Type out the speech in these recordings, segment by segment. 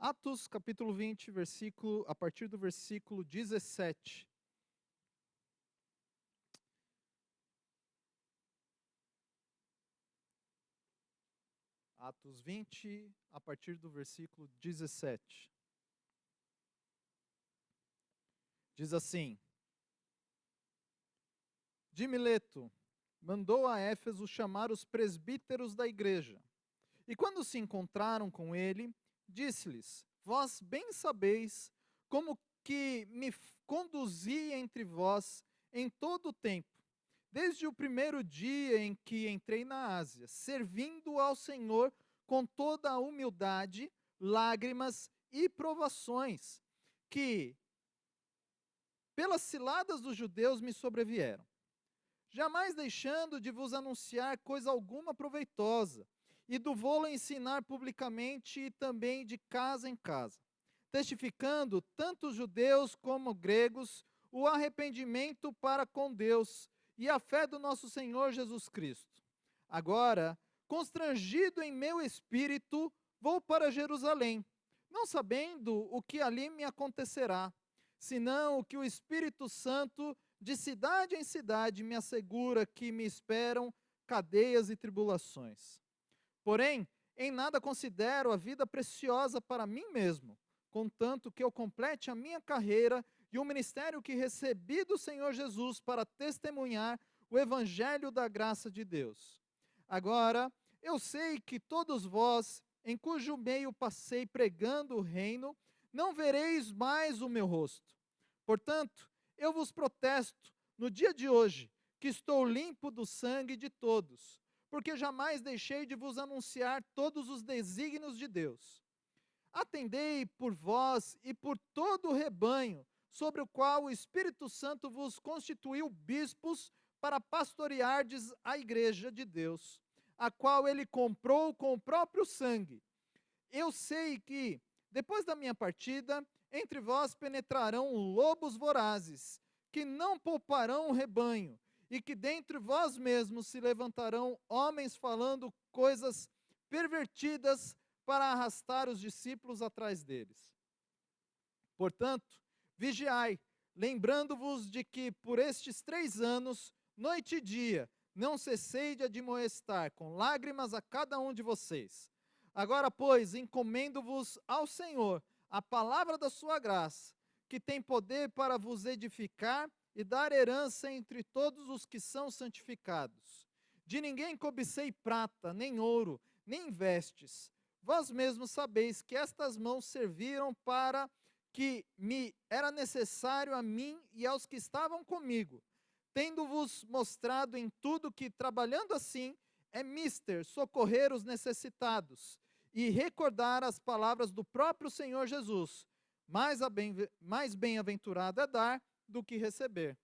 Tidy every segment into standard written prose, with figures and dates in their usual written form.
Atos capítulo 20, a partir do versículo 17. Atos 20, a partir do versículo 17. Diz assim: De Mileto mandou a Éfeso chamar os presbíteros da igreja. E quando se encontraram com ele, disse-lhes: Vós bem sabeis como que me conduzi entre vós em todo o tempo, desde o primeiro dia em que entrei na Ásia, servindo ao Senhor com toda a humildade, lágrimas e provações, que pelas ciladas dos judeus me sobrevieram, jamais deixando de vos anunciar coisa alguma proveitosa, e do vô-lo ensinar publicamente e também de casa em casa, testificando tanto os judeus como gregos o arrependimento para com Deus e a fé do nosso Senhor Jesus Cristo. Agora, constrangido em meu espírito, vou para Jerusalém, não sabendo o que ali me acontecerá, senão o que o Espírito Santo de cidade em cidade me assegura que me esperam cadeias e tribulações. Porém, em nada considero a vida preciosa para mim mesmo, contanto que eu complete a minha carreira e o ministério que recebi do Senhor Jesus para testemunhar o evangelho da graça de Deus. Agora, eu sei que todos vós, em cujo meio passei pregando o reino, não vereis mais o meu rosto. Portanto, eu vos protesto no dia de hoje que estou limpo do sangue de todos, porque jamais deixei de vos anunciar todos os desígnios de Deus. Atendei por vós e por todo o rebanho, sobre o qual o Espírito Santo vos constituiu bispos para pastoreardes a igreja de Deus, a qual ele comprou com o próprio sangue. Eu sei que, depois da minha partida, entre vós penetrarão lobos vorazes, que não pouparão o rebanho, e que dentre vós mesmos se levantarão homens falando coisas pervertidas para arrastar os discípulos atrás deles. Portanto, vigiai, lembrando-vos de que por estes 3 anos, noite e dia, não cessei de admoestar com lágrimas a cada um de vocês. Agora, pois, encomendo-vos ao Senhor a palavra da sua graça, que tem poder para vos edificar e dar herança entre todos os que são santificados. De ninguém cobicei prata, nem ouro, nem vestes. Vós mesmos sabeis que estas mãos serviram para que me era necessário a mim e aos que estavam comigo, tendo-vos mostrado em tudo que, trabalhando assim, é mister socorrer os necessitados e recordar as palavras do próprio Senhor Jesus. Mais bem-aventurado é dar do que receber.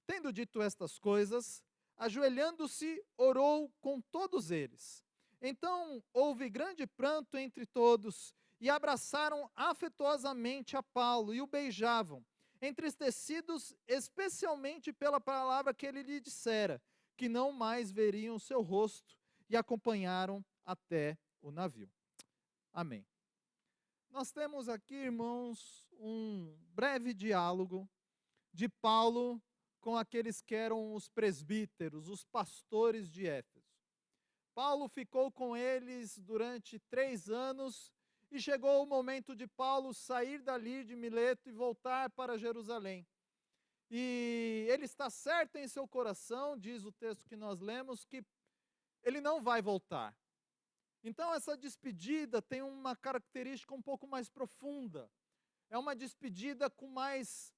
Tendo dito estas coisas, ajoelhando-se, orou com todos eles. Então houve grande pranto entre todos, e abraçaram afetuosamente a Paulo e o beijavam, entristecidos especialmente pela palavra que ele lhe dissera, que não mais veriam seu rosto, e acompanharam até o navio. Amém. Nós temos aqui, irmãos, um breve diálogo de Paulo com aqueles que eram os presbíteros, os pastores de Éfeso. Paulo ficou com eles durante 3 anos e chegou o momento de Paulo sair dali de Mileto e voltar para Jerusalém. E ele está certo em seu coração, diz o texto que nós lemos, que ele não vai voltar. Então essa despedida tem uma característica um pouco mais profunda. É uma despedida com mais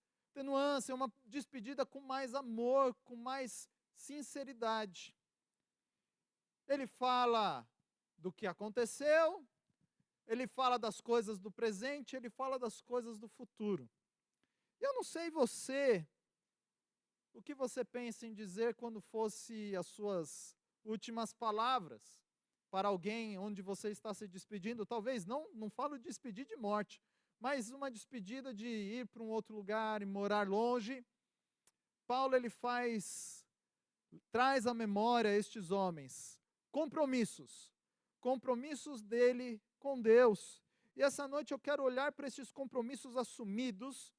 nuance, é uma despedida com mais amor, com mais sinceridade. Ele fala do que aconteceu, ele fala das coisas do presente, ele fala das coisas do futuro. Eu não sei você, o que você pensa em dizer quando fosse as suas últimas palavras para alguém onde você está se despedindo. Talvez não falo de despedir de morte, mas uma despedida de ir para um outro lugar e morar longe. Paulo ele traz à memória estes homens compromissos dele com Deus. E essa noite eu quero olhar para esses compromissos assumidos,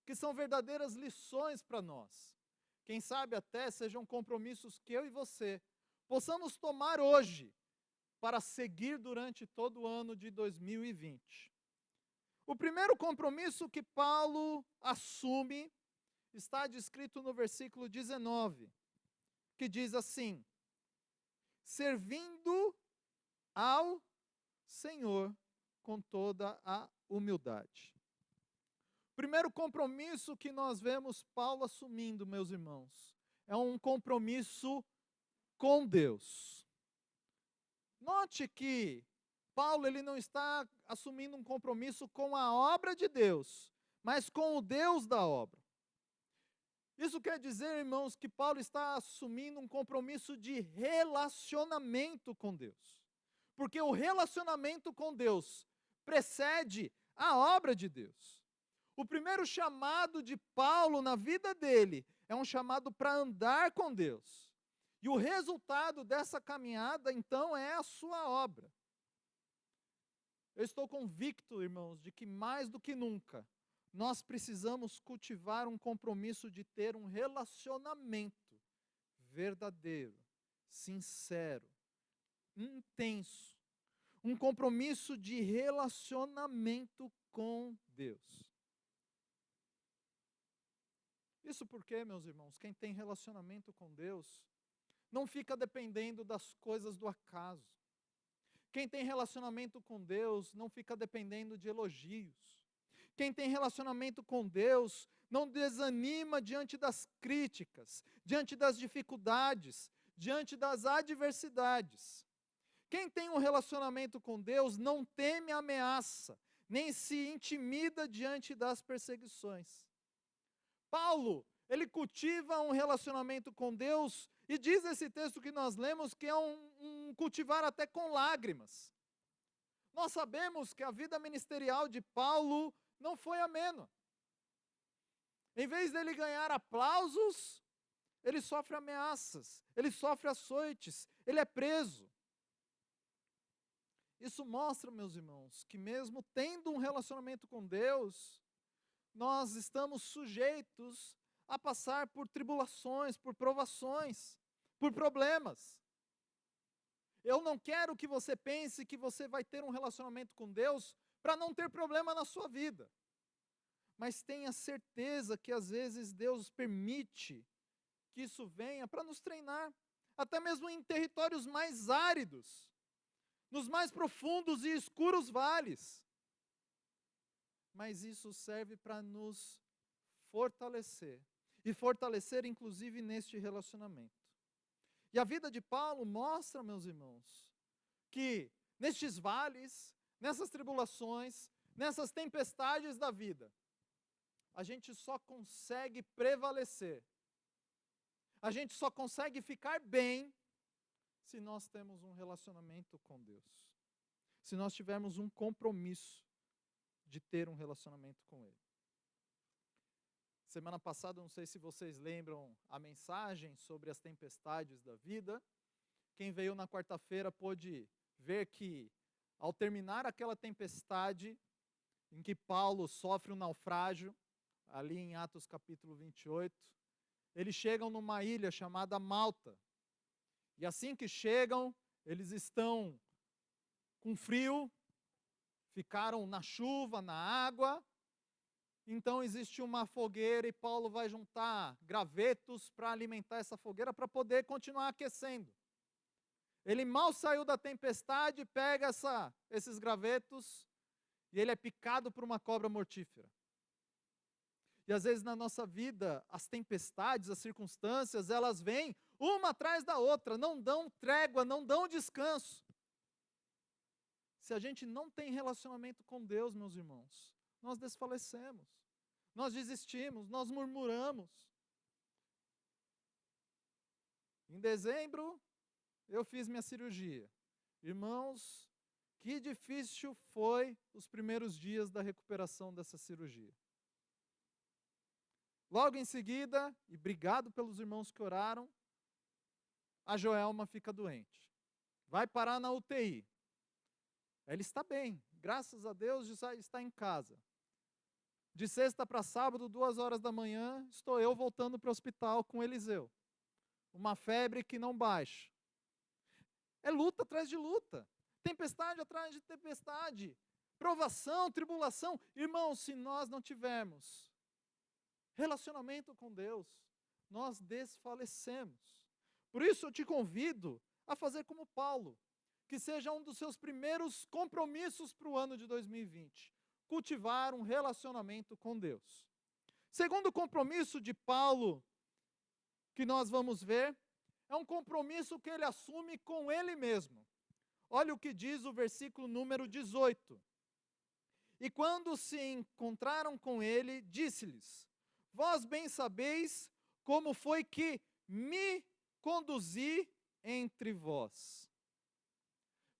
que são verdadeiras lições para nós. Quem sabe até sejam compromissos que eu e você possamos tomar hoje para seguir durante todo o ano de 2020. O primeiro compromisso que Paulo assume está descrito no versículo 19, que diz assim: servindo ao Senhor com toda a humildade. Primeiro compromisso que nós vemos Paulo assumindo, meus irmãos, é um compromisso com Deus. Note que Paulo ele não está assumindo um compromisso com a obra de Deus, mas com o Deus da obra. Isso quer dizer, irmãos, que Paulo está assumindo um compromisso de relacionamento com Deus. Porque o relacionamento com Deus precede a obra de Deus. O primeiro chamado de Paulo na vida dele é um chamado para andar com Deus. E o resultado dessa caminhada, então, é a sua obra. Eu estou convicto, irmãos, de que mais do que nunca, nós precisamos cultivar um compromisso de ter um relacionamento verdadeiro, sincero, intenso. Um compromisso de relacionamento com Deus. Isso porque, meus irmãos, quem tem relacionamento com Deus não fica dependendo das coisas do acaso. Quem tem relacionamento com Deus não fica dependendo de elogios. Quem tem relacionamento com Deus não desanima diante das críticas, diante das dificuldades, diante das adversidades. Quem tem um relacionamento com Deus não teme a ameaça, nem se intimida diante das perseguições. Paulo, ele cultiva um relacionamento com Deus e diz esse texto que nós lemos que é um cultivar até com lágrimas. Nós sabemos que a vida ministerial de Paulo não foi amena. Em vez dele ganhar aplausos, ele sofre ameaças, ele sofre açoites, ele é preso. Isso mostra, meus irmãos, que mesmo tendo um relacionamento com Deus, nós estamos sujeitos a passar por tribulações, por provações, por problemas. Eu não quero que você pense que você vai ter um relacionamento com Deus para não ter problema na sua vida. Mas tenha certeza que às vezes Deus permite que isso venha para nos treinar, até mesmo em territórios mais áridos, nos mais profundos e escuros vales. Mas isso serve para nos fortalecer, e fortalecer inclusive neste relacionamento. E a vida de Paulo mostra, meus irmãos, que nestes vales, nessas tribulações, nessas tempestades da vida, a gente só consegue prevalecer, a gente só consegue ficar bem se nós temos um relacionamento com Deus, se nós tivermos um compromisso de ter um relacionamento com Ele. Semana passada, não sei se vocês lembram a mensagem sobre as tempestades da vida. Quem veio na quarta-feira pôde ver que, ao terminar aquela tempestade, em que Paulo sofre um naufrágio, ali em Atos capítulo 28, eles chegam numa ilha chamada Malta. E assim que chegam, eles estão com frio, ficaram na chuva, na água. Então existe uma fogueira e Paulo vai juntar gravetos para alimentar essa fogueira para poder continuar aquecendo. Ele mal saiu da tempestade, pega esses gravetos e ele é picado por uma cobra mortífera. E às vezes na nossa vida, as tempestades, as circunstâncias, elas vêm uma atrás da outra, não dão trégua, não dão descanso. Se a gente não tem relacionamento com Deus, meus irmãos, nós desfalecemos, nós desistimos, nós murmuramos. Em dezembro, eu fiz minha cirurgia. Irmãos, que difícil foi os primeiros dias da recuperação dessa cirurgia. Logo em seguida, e obrigado pelos irmãos que oraram, a Joelma fica doente. Vai parar na UTI. Ela está bem, graças a Deus, de estar em casa. De sexta para sábado, 2 horas da manhã, estou eu voltando para o hospital com Eliseu. Uma febre que não baixa. É luta atrás de luta. Tempestade atrás de tempestade. Provação, tribulação. Irmãos, se nós não tivermos relacionamento com Deus, nós desfalecemos. Por isso eu te convido a fazer como Paulo, que seja um dos seus primeiros compromissos para o ano de 2020, cultivar um relacionamento com Deus. Segundo compromisso de Paulo, que nós vamos ver, é um compromisso que ele assume com ele mesmo. Olha o que diz o versículo número 18. E quando se encontraram com ele, disse-lhes: vós bem sabeis como foi que me conduzi entre vós.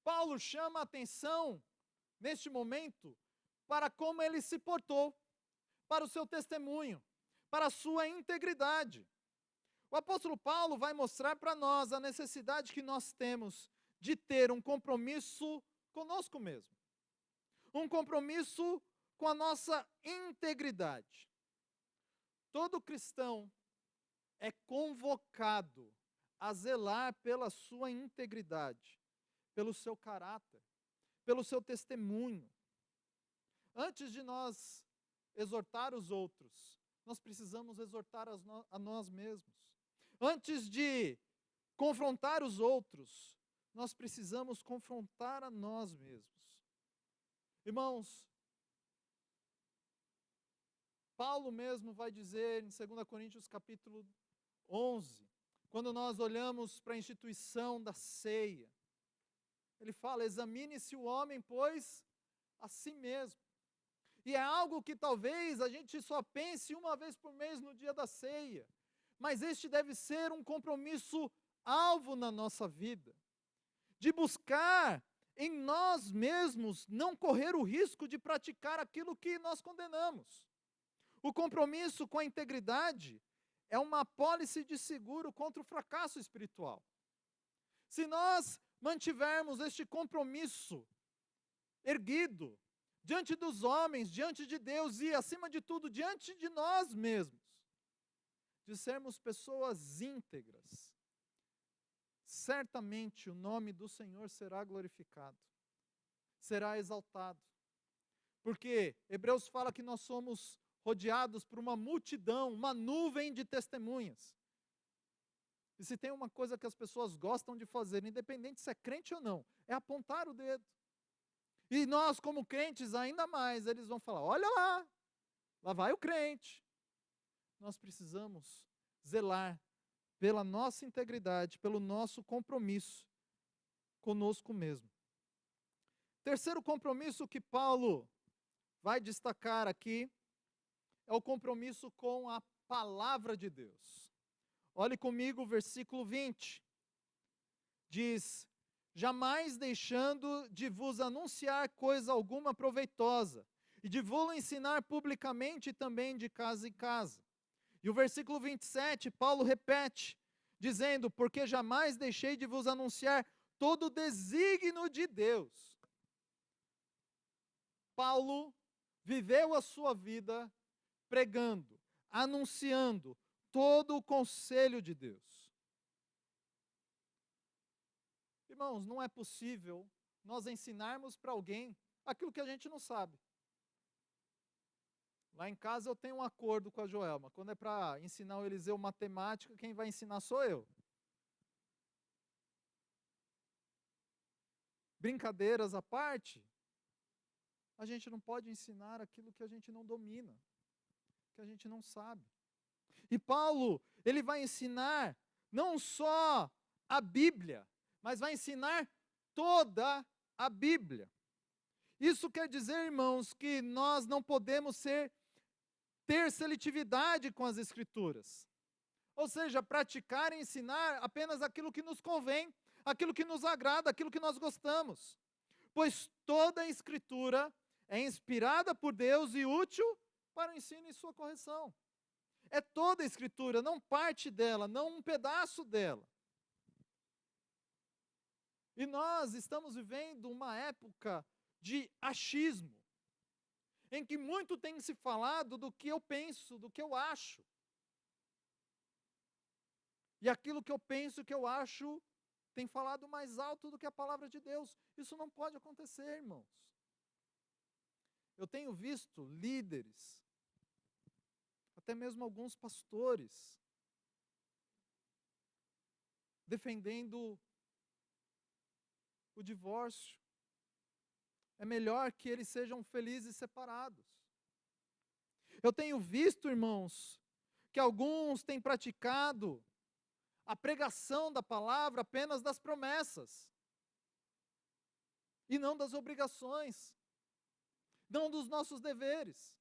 Paulo chama a atenção, neste momento, para como ele se portou, para o seu testemunho, para a sua integridade. O apóstolo Paulo vai mostrar para nós a necessidade que nós temos de ter um compromisso conosco mesmo. Um compromisso com a nossa integridade. Todo cristão é convocado a zelar pela sua integridade, pelo seu caráter, pelo seu testemunho. Antes de nós exortar os outros, nós precisamos exortar a nós mesmos. Antes de confrontar os outros, nós precisamos confrontar a nós mesmos. Irmãos, Paulo mesmo vai dizer em 2 Coríntios capítulo 11, quando nós olhamos para a instituição da ceia, ele fala: examine-se o homem, pois, a si mesmo. E é algo que talvez a gente só pense uma vez por mês no dia da ceia, mas este deve ser um compromisso alvo na nossa vida, de buscar em nós mesmos não correr o risco de praticar aquilo que nós condenamos. O compromisso com a integridade é uma apólice de seguro contra o fracasso espiritual. Se nós mantivermos este compromisso erguido diante dos homens, diante de Deus e, acima de tudo, diante de nós mesmos, de sermos pessoas íntegras, certamente o nome do Senhor será glorificado, será exaltado. Porque Hebreus fala que nós somos rodeados por uma multidão, uma nuvem de testemunhas. E se tem uma coisa que as pessoas gostam de fazer, independente se é crente ou não, é apontar o dedo. E nós, como crentes, ainda mais, eles vão falar: olha lá vai o crente. Nós precisamos zelar pela nossa integridade, pelo nosso compromisso conosco mesmo. Terceiro compromisso que Paulo vai destacar aqui é o compromisso com a palavra de Deus. Olhe comigo o versículo 20. Diz: jamais deixando de vos anunciar coisa alguma proveitosa, e de vos ensinar publicamente também de casa em casa. E o versículo 27, Paulo repete, dizendo: porque jamais deixei de vos anunciar todo o desígnio de Deus. Paulo viveu a sua vida pregando, anunciando todo o conselho de Deus. Irmãos, não é possível nós ensinarmos para alguém aquilo que a gente não sabe. Lá em casa eu tenho um acordo com a Joelma. Quando é para ensinar o Eliseu matemática, quem vai ensinar sou eu. Brincadeiras à parte, a gente não pode ensinar aquilo que a gente não domina, que a gente não sabe. E Paulo, ele vai ensinar não só a Bíblia, mas vai ensinar toda a Bíblia. Isso quer dizer, irmãos, que nós não podemos ter seletividade com as Escrituras. Ou seja, praticar e ensinar apenas aquilo que nos convém, aquilo que nos agrada, aquilo que nós gostamos. Pois toda a Escritura é inspirada por Deus e útil para o ensino e sua correção. É toda a Escritura, não parte dela, não um pedaço dela. E nós estamos vivendo uma época de achismo, em que muito tem se falado do que eu penso, do que eu acho. E aquilo que eu penso, que eu acho, tem falado mais alto do que a palavra de Deus. Isso não pode acontecer, irmãos. Eu tenho visto líderes, até mesmo alguns pastores, defendendo o divórcio. É melhor que eles sejam felizes separados. Eu tenho visto, irmãos, que alguns têm praticado a pregação da palavra apenas das promessas, e não das obrigações, não dos nossos deveres.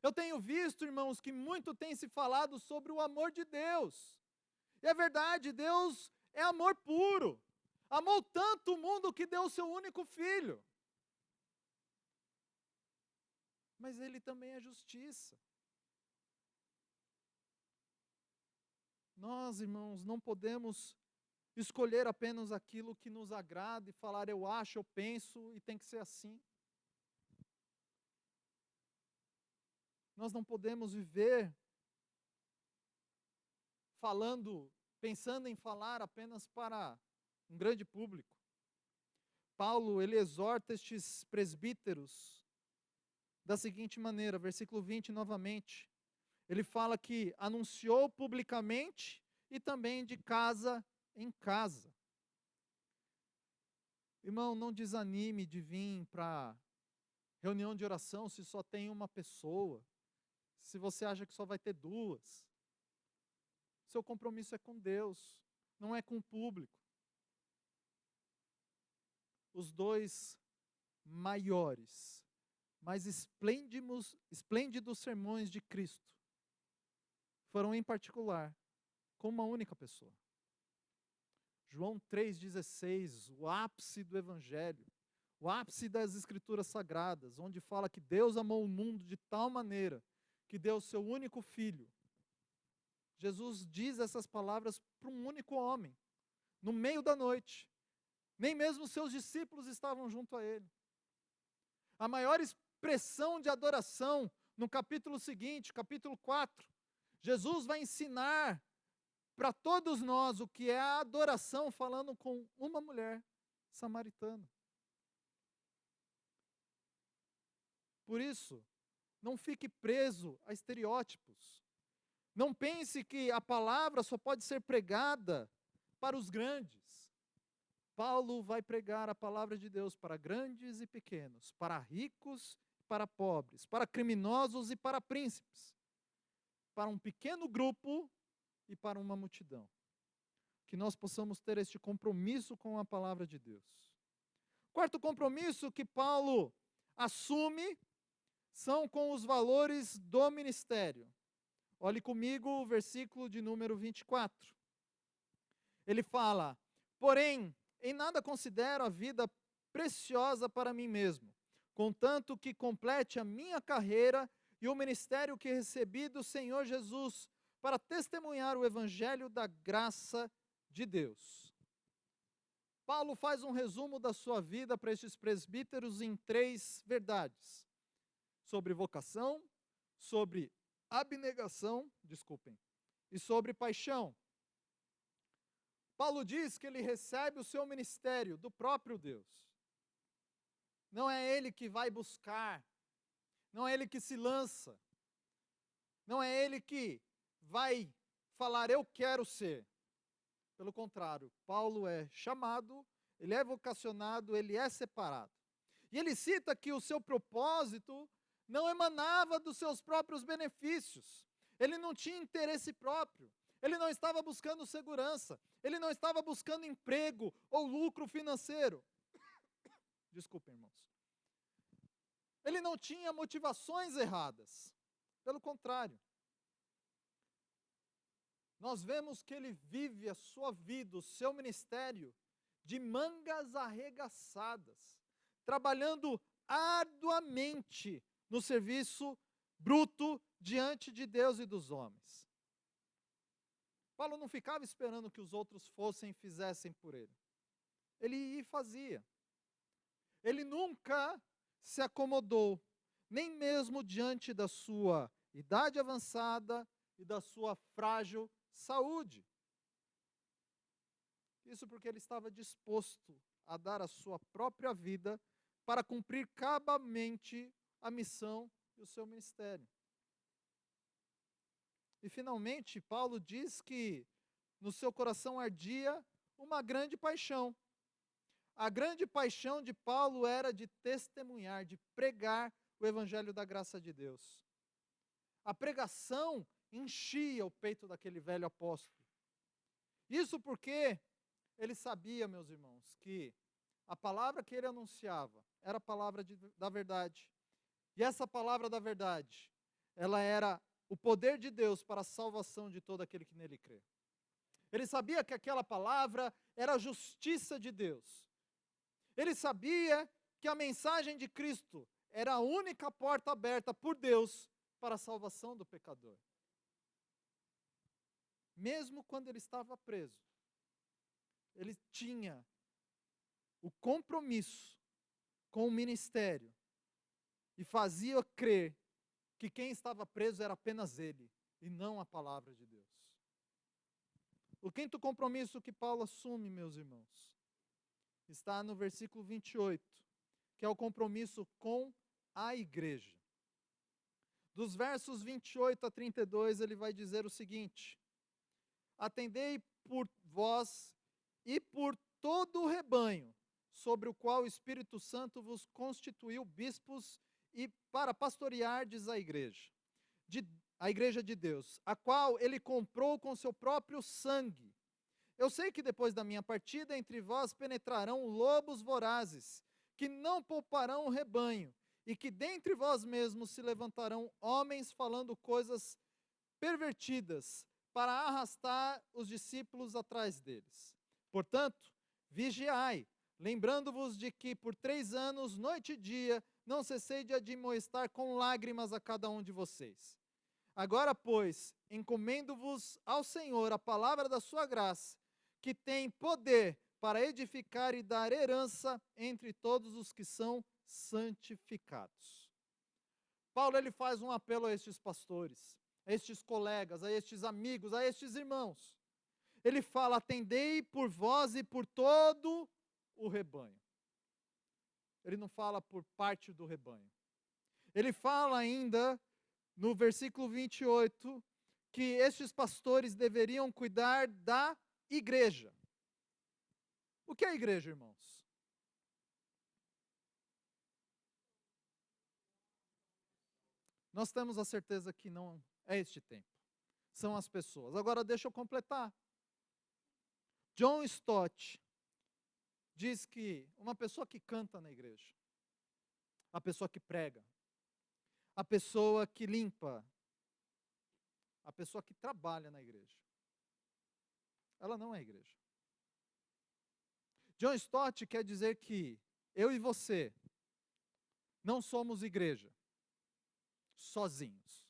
Eu tenho visto, irmãos, que muito tem se falado sobre o amor de Deus. E é verdade, Deus é amor puro. Amou tanto o mundo que deu o seu único filho. Mas ele também é justiça. Nós, irmãos, não podemos escolher apenas aquilo que nos agrada e falar eu acho, eu penso e tem que ser assim. Nós não podemos viver pensando em falar apenas para um grande público. Paulo, ele exorta estes presbíteros da seguinte maneira, versículo 20 novamente. Ele fala que anunciou publicamente e também de casa em casa. Irmão, não desanime de vir para reunião de oração se só tem uma pessoa, se você acha que só vai ter duas. Seu compromisso é com Deus, não é com o público. Os dois maiores, mais esplêndidos sermões de Cristo foram em particular com uma única pessoa. João 3,16, o ápice do Evangelho, o ápice das Escrituras Sagradas, onde fala que Deus amou o mundo de tal maneira que deu o seu único filho. Jesus diz essas palavras para um único homem, no meio da noite. Nem mesmo seus discípulos estavam junto a ele. A maior expressão de adoração, no capítulo seguinte, capítulo 4, Jesus vai ensinar para todos nós o que é a adoração, falando com uma mulher samaritana. Por isso, não fique preso a estereótipos. Não pense que a palavra só pode ser pregada para os grandes. Paulo vai pregar a palavra de Deus para grandes e pequenos, para ricos e para pobres, para criminosos e para príncipes, para um pequeno grupo e para uma multidão. Que nós possamos ter este compromisso com a palavra de Deus. Quarto compromisso que Paulo assume são com os valores do ministério. Olhe comigo o versículo de número 24. Ele fala: porém, em nada considero a vida preciosa para mim mesmo, contanto que complete a minha carreira e o ministério que recebi do Senhor Jesus, para testemunhar o evangelho da graça de Deus. Paulo faz um resumo da sua vida para estes presbíteros em 3 verdades: sobre vocação, sobre abnegação, e sobre paixão. Paulo diz que ele recebe o seu ministério do próprio Deus. Não é ele que vai buscar, não é ele que se lança, não é ele que vai falar eu quero ser. Pelo contrário, Paulo é chamado, ele é vocacionado, ele é separado. E ele cita que o seu propósito não emanava dos seus próprios benefícios. Ele não tinha interesse próprio. Ele não estava buscando segurança. Ele não estava buscando emprego ou lucro financeiro. Desculpem, irmãos. Ele não tinha motivações erradas. Pelo contrário. Nós vemos que ele vive a sua vida, o seu ministério, de mangas arregaçadas, trabalhando arduamente no serviço bruto diante de Deus e dos homens. Paulo não ficava esperando que os outros fossem e fizessem por ele. Ele ia e fazia. Ele nunca se acomodou, nem mesmo diante da sua idade avançada e da sua frágil saúde. Isso porque ele estava disposto a dar a sua própria vida para cumprir cabalmente a missão e o seu ministério. E finalmente, Paulo diz que no seu coração ardia uma grande paixão. A grande paixão de Paulo era de testemunhar, de pregar o evangelho da graça de Deus. A pregação enchia o peito daquele velho apóstolo. Isso porque ele sabia, meus irmãos, que a palavra que ele anunciava era a palavra da verdade. E essa palavra da verdade, ela era o poder de Deus para a salvação de todo aquele que nele crê. Ele sabia que aquela palavra era a justiça de Deus. Ele sabia que a mensagem de Cristo era a única porta aberta por Deus para a salvação do pecador. Mesmo quando ele estava preso, ele tinha o compromisso com o ministério e fazia crer que quem estava preso era apenas ele e não a palavra de Deus. O quinto compromisso que Paulo assume, meus irmãos, está no versículo 28, que é o compromisso com a igreja. Dos versos 28 a 32, ele vai dizer o seguinte: atendei por vós e por todo o rebanho, sobre o qual o Espírito Santo vos constituiu bispos e para pastoreardes a igreja de Deus, a qual ele comprou com seu próprio sangue. Eu sei que depois da minha partida entre vós penetrarão lobos vorazes, que não pouparão o rebanho, e que dentre vós mesmos se levantarão homens falando coisas pervertidas, para arrastar os discípulos atrás deles. Portanto, vigiai, lembrando-vos de que por 3 anos, noite e dia, não cessei de admoestar com lágrimas a cada um de vocês. Agora, pois, encomendo-vos ao Senhor a palavra da sua graça, que tem poder para edificar e dar herança entre todos os que são santificados. Paulo ele faz um apelo a estes pastores, a estes colegas, a estes amigos, a estes irmãos. Ele fala: atendei por vós e por todo o rebanho. Ele não fala por parte do rebanho. Ele fala ainda, no versículo 28, que estes pastores deveriam cuidar da igreja. O que é a igreja, irmãos? Nós temos a certeza que não é este tempo. São as pessoas. Agora deixa eu completar. John Stott diz que uma pessoa que canta na igreja, a pessoa que prega, a pessoa que limpa, a pessoa que trabalha na igreja, ela não é igreja. John Stott quer dizer que eu e você não somos igreja sozinhos.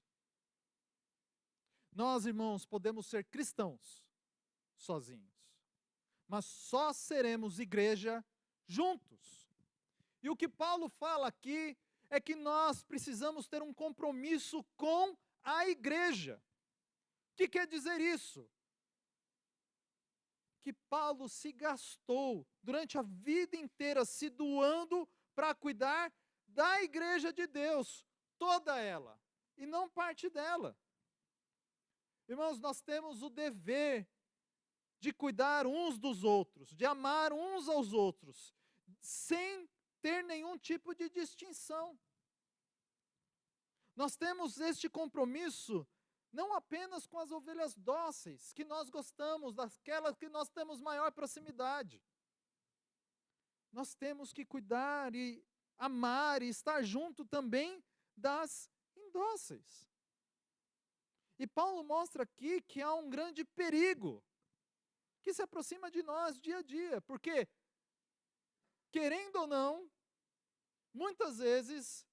Nós, irmãos, podemos ser cristãos sozinhos, mas só seremos igreja juntos. E o que Paulo fala aqui é que nós precisamos ter um compromisso com a igreja. O que quer dizer isso? Que Paulo se gastou durante a vida inteira se doando para cuidar da igreja de Deus, toda ela, e não parte dela. Irmãos, nós temos o dever de cuidar uns dos outros, de amar uns aos outros, sem ter nenhum tipo de distinção. Nós temos este compromisso não apenas com as ovelhas dóceis, que nós gostamos, daquelas que nós temos maior proximidade. Nós temos que cuidar e amar e estar junto também das indóceis. E Paulo mostra aqui que há um grande perigo que se aproxima de nós dia a dia, porque, querendo ou não, muitas vezes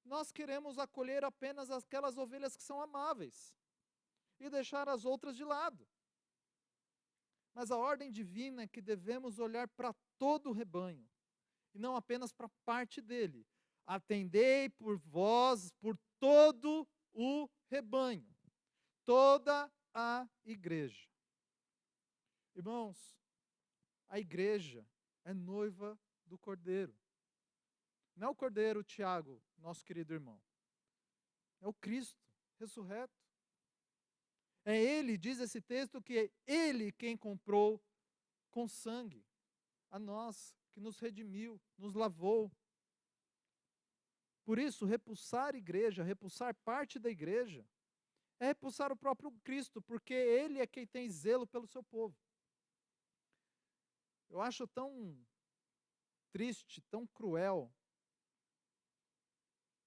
nós queremos acolher apenas aquelas ovelhas que são amáveis e deixar as outras de lado. Mas a ordem divina é que devemos olhar para todo o rebanho e não apenas para parte dele. Atendei por vós, por todo o rebanho, toda a igreja. Irmãos, a igreja é noiva do Cordeiro. Não é o Cordeiro, Tiago, nosso querido irmão. É o Cristo ressurreto. É Ele, diz esse texto, que é Ele quem comprou com sangue a nós, que nos redimiu, nos lavou. Por isso, repulsar a igreja, repulsar parte da igreja, é repulsar o próprio Cristo, porque Ele é quem tem zelo pelo seu povo. Eu acho tão triste, tão cruel,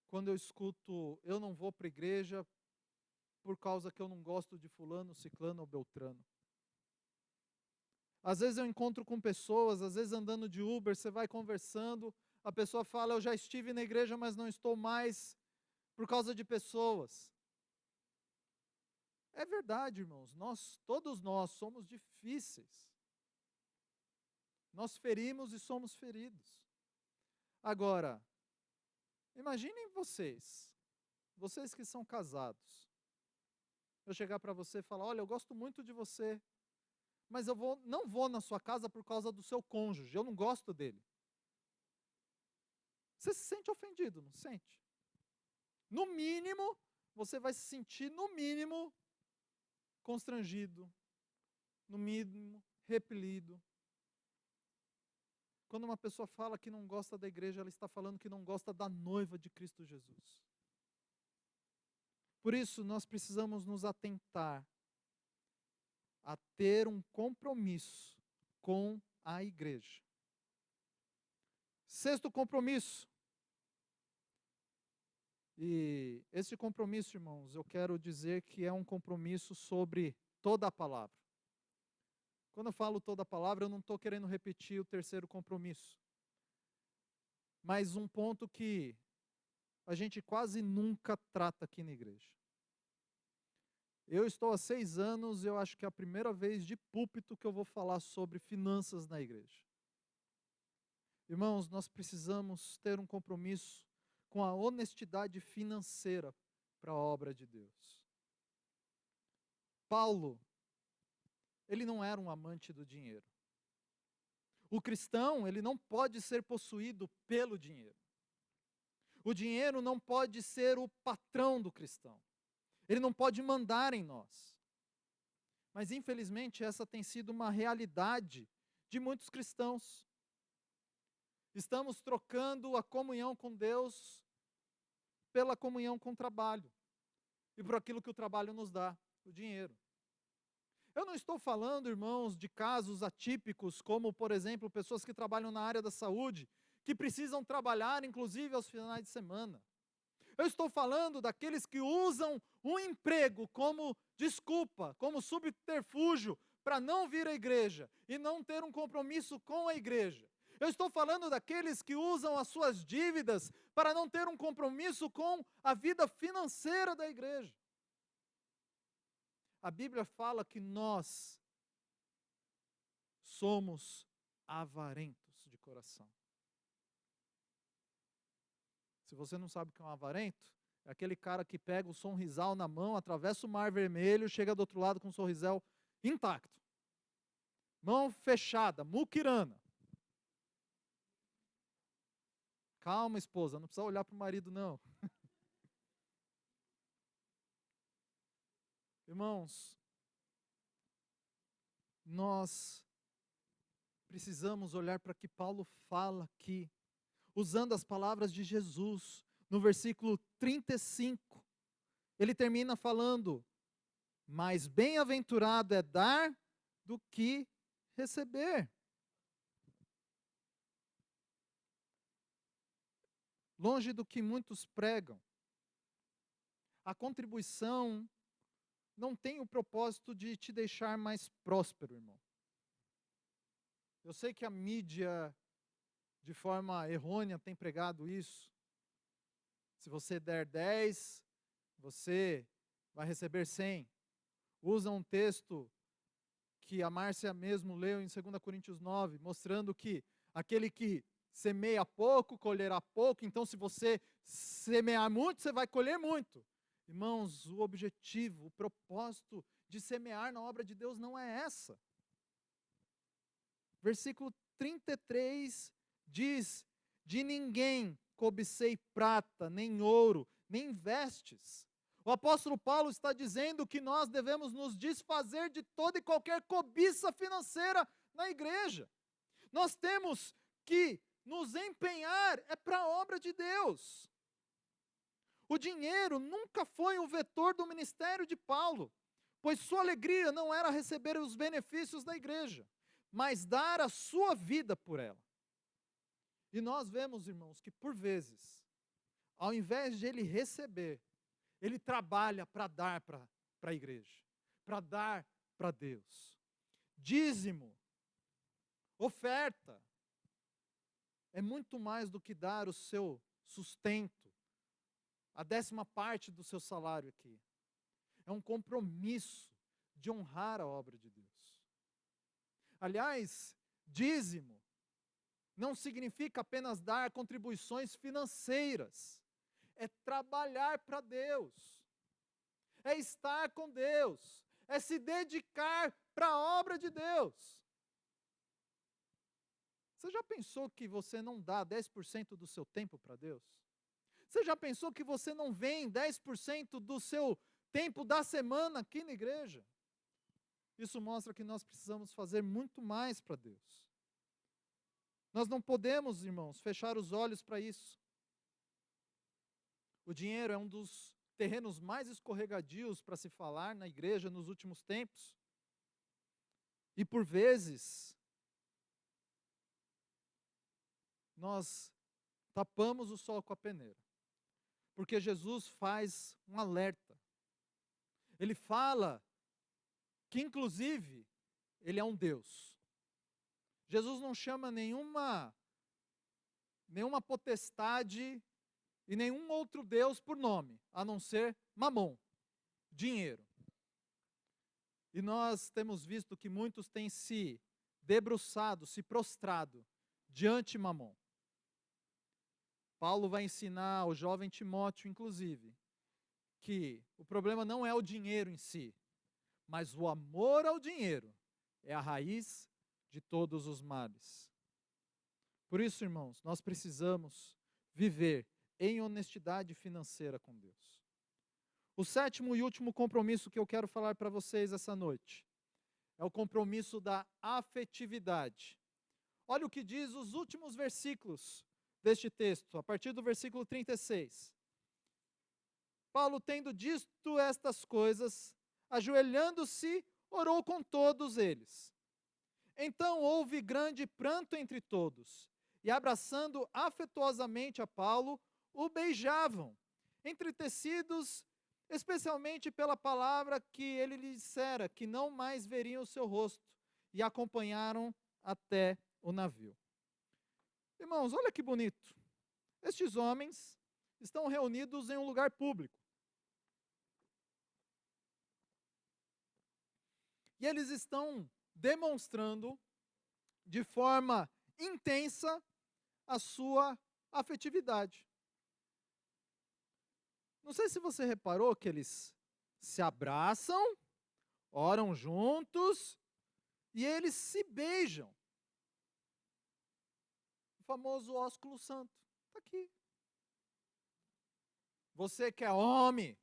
quando eu escuto, eu não vou para a igreja por causa que eu não gosto de fulano, ciclano ou beltrano. Às vezes eu encontro com pessoas, às vezes andando de Uber, você vai conversando, a pessoa fala, eu já estive na igreja, mas não estou mais por causa de pessoas. É verdade, irmãos, todos nós somos difíceis. Nós ferimos e somos feridos. Agora, imaginem vocês que são casados. Eu chegar para você e falar, olha, eu gosto muito de você, mas não vou na sua casa por causa do seu cônjuge, eu não gosto dele. Você se sente ofendido, não sente? No mínimo, você vai se sentir, no mínimo, constrangido, no mínimo, repelido. Quando uma pessoa fala que não gosta da igreja, ela está falando que não gosta da noiva de Cristo Jesus. Por isso, nós precisamos nos atentar a ter um compromisso com a igreja. Sexto compromisso. E esse compromisso, irmãos, eu quero dizer que é um compromisso sobre toda a palavra. Quando eu falo toda a palavra, eu não estou querendo repetir o terceiro compromisso. Mas um ponto que a gente quase nunca trata aqui na igreja. Eu estou há 6 anos, eu acho que é a primeira vez de púlpito que eu vou falar sobre finanças na igreja. Irmãos, nós precisamos ter um compromisso com a honestidade financeira para a obra de Deus. Paulo, ele não era um amante do dinheiro. O cristão, ele não pode ser possuído pelo dinheiro. O dinheiro não pode ser o patrão do cristão. Ele não pode mandar em nós. Mas, infelizmente, essa tem sido uma realidade de muitos cristãos. Estamos trocando a comunhão com Deus pela comunhão com o trabalho. E por aquilo que o trabalho nos dá, o dinheiro. Eu não estou falando, irmãos, de casos atípicos, como, por exemplo, pessoas que trabalham na área da saúde, que precisam trabalhar, inclusive, aos finais de semana. Eu estou falando daqueles que usam um emprego como desculpa, como subterfúgio, para não vir à igreja e não ter um compromisso com a igreja. Eu estou falando daqueles que usam as suas dívidas para não ter um compromisso com a vida financeira da igreja. A Bíblia fala que nós somos avarentos de coração. Se você não sabe o que é um avarento, é aquele cara que pega o sorrisal na mão, atravessa o Mar Vermelho, chega do outro lado com o sorrisal intacto. Mão fechada, muquirana. Calma, esposa, não precisa olhar para o marido, não. Irmãos, nós precisamos olhar para o que Paulo fala aqui, usando as palavras de Jesus, no versículo 35. Ele termina falando, mais bem-aventurado é dar do que receber. Longe do que muitos pregam. A contribuição não tem o propósito de te deixar mais próspero, irmão. Eu sei que a mídia, de forma errônea, tem pregado isso. Se você der 10, você vai receber 100. Usa um texto que a Márcia mesmo leu em 2 Coríntios 9, mostrando que aquele que semeia pouco, colherá pouco. Então, se você semear muito, você vai colher muito. Irmãos, o objetivo, o propósito de semear na obra de Deus não é essa. Versículo 33 diz: de ninguém cobicei prata, nem ouro, nem vestes. O apóstolo Paulo está dizendo que nós devemos nos desfazer de toda e qualquer cobiça financeira na igreja. Nós temos que nos empenhar para a obra de Deus. O dinheiro nunca foi o vetor do ministério de Paulo, pois sua alegria não era receber os benefícios da igreja, mas dar a sua vida por ela. E nós vemos, irmãos, que por vezes, ao invés de ele receber, ele trabalha para dar para a igreja, para dar para Deus. Dízimo, oferta, é muito mais do que dar o seu sustento, a 10ª parte do seu salário aqui. É um compromisso de honrar a obra de Deus. Aliás, dízimo não significa apenas dar contribuições financeiras. É trabalhar para Deus. É estar com Deus. É se dedicar para a obra de Deus. Você já pensou que você não dá 10% do seu tempo para Deus? Você já pensou que você não vem 10% do seu tempo da semana aqui na igreja? Isso mostra que nós precisamos fazer muito mais para Deus. Nós não podemos, irmãos, fechar os olhos para isso. O dinheiro é um dos terrenos mais escorregadios para se falar na igreja nos últimos tempos. E por vezes, nós tapamos o sol com a peneira. Porque Jesus faz um alerta. Ele fala que, inclusive, ele é um Deus. Jesus não chama nenhuma potestade e nenhum outro Deus por nome, a não ser Mamon, dinheiro. E nós temos visto que muitos têm se debruçado, se prostrado diante de Mamon. Paulo vai ensinar ao jovem Timóteo, inclusive, que o problema não é o dinheiro em si, mas o amor ao dinheiro é a raiz de todos os males. Por isso, irmãos, nós precisamos viver em honestidade financeira com Deus. O 7º e último compromisso que eu quero falar para vocês essa noite é o compromisso da afetividade. Olha o que diz os últimos versículos deste texto, a partir do versículo 36. Paulo, tendo dito estas coisas, ajoelhando-se, orou com todos eles. Então houve grande pranto entre todos, e abraçando afetuosamente a Paulo, o beijavam, entretecidos especialmente pela palavra que ele lhe dissera, que não mais veriam o seu rosto, e acompanharam até o navio. Irmãos, olha que bonito. Estes homens estão reunidos em um lugar público. E eles estão demonstrando de forma intensa a sua afetividade. Não sei se você reparou que eles se abraçam, oram juntos e eles se beijam. O famoso ósculo santo. Está aqui. Você que é homem,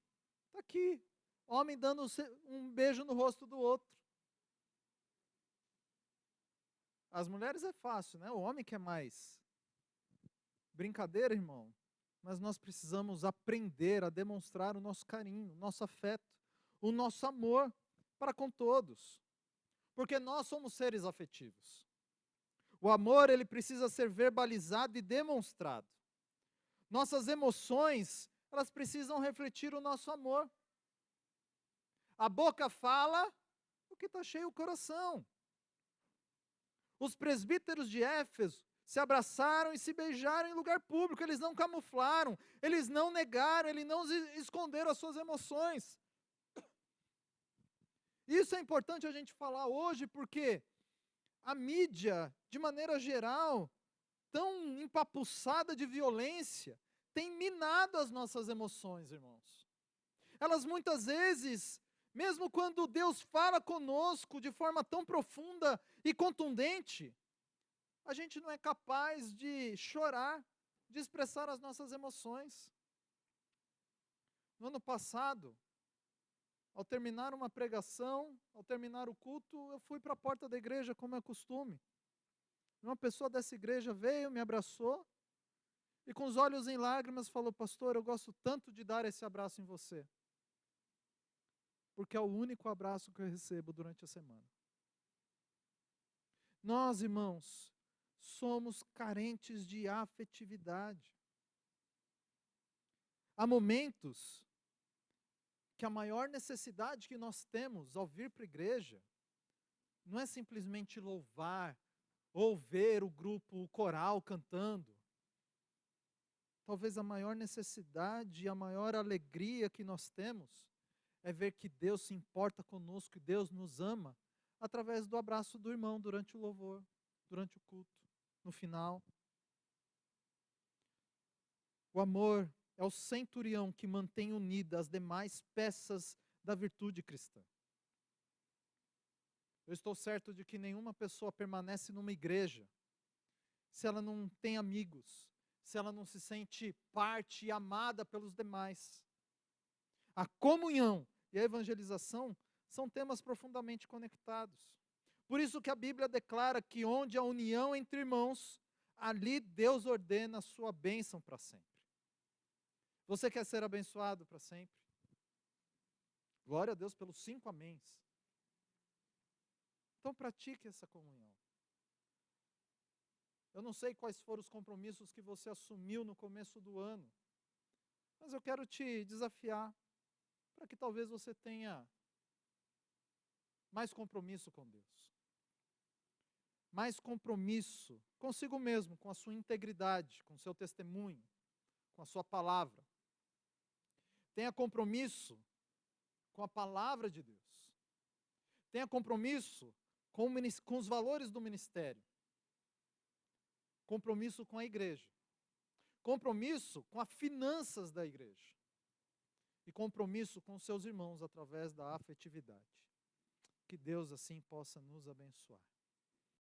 está aqui. Homem dando um beijo no rosto do outro. As mulheres é fácil, né? O homem que é mais brincadeira, irmão. Mas nós precisamos aprender a demonstrar o nosso carinho, o nosso afeto, o nosso amor para com todos. Porque nós somos seres afetivos. O amor, ele precisa ser verbalizado e demonstrado. Nossas emoções, elas precisam refletir o nosso amor. A boca fala o que está cheio o coração. Os presbíteros de Éfeso se abraçaram e se beijaram em lugar público, eles não camuflaram, eles não negaram, eles não esconderam as suas emoções. Isso é importante a gente falar hoje, porque a mídia, de maneira geral, tão empapuçada de violência tem minado as nossas emoções, irmãos. Elas muitas vezes, mesmo quando Deus fala conosco de forma tão profunda e contundente, a gente não é capaz de chorar, de expressar as nossas emoções. No ano passado, ao terminar uma pregação, ao terminar o culto, eu fui para a porta da igreja, como é costume. Uma pessoa dessa igreja veio, me abraçou, e com os olhos em lágrimas falou: pastor, eu gosto tanto de dar esse abraço em você, porque é o único abraço que eu recebo durante a semana. Nós, irmãos, somos carentes de afetividade. Há momentos que a maior necessidade que nós temos ao vir para a igreja não é simplesmente louvar ou ver o grupo, o coral cantando. Talvez a maior necessidade e a maior alegria que nós temos é ver que Deus se importa conosco, que Deus nos ama, através do abraço do irmão durante o louvor, durante o culto, no final. O amor é o centurião que mantém unidas as demais peças da virtude cristã. Eu estou certo de que nenhuma pessoa permanece numa igreja se ela não tem amigos, se ela não se sente parte e amada pelos demais. A comunhão e a evangelização são temas profundamente conectados. Por isso que a Bíblia declara que onde há união entre irmãos, ali Deus ordena a sua bênção para sempre. Você quer ser abençoado para sempre? Glória a Deus pelos 5 améns. Então pratique essa comunhão. Eu não sei quais foram os compromissos que você assumiu no começo do ano, mas eu quero te desafiar para que talvez você tenha mais compromisso com Deus. Mais compromisso consigo mesmo, com a sua integridade, com o seu testemunho, com a sua palavra. Tenha compromisso com a palavra de Deus. Tenha compromisso com os valores do ministério. Compromisso com a igreja. Compromisso com as finanças da igreja. E compromisso com seus irmãos através da afetividade. Que Deus assim possa nos abençoar.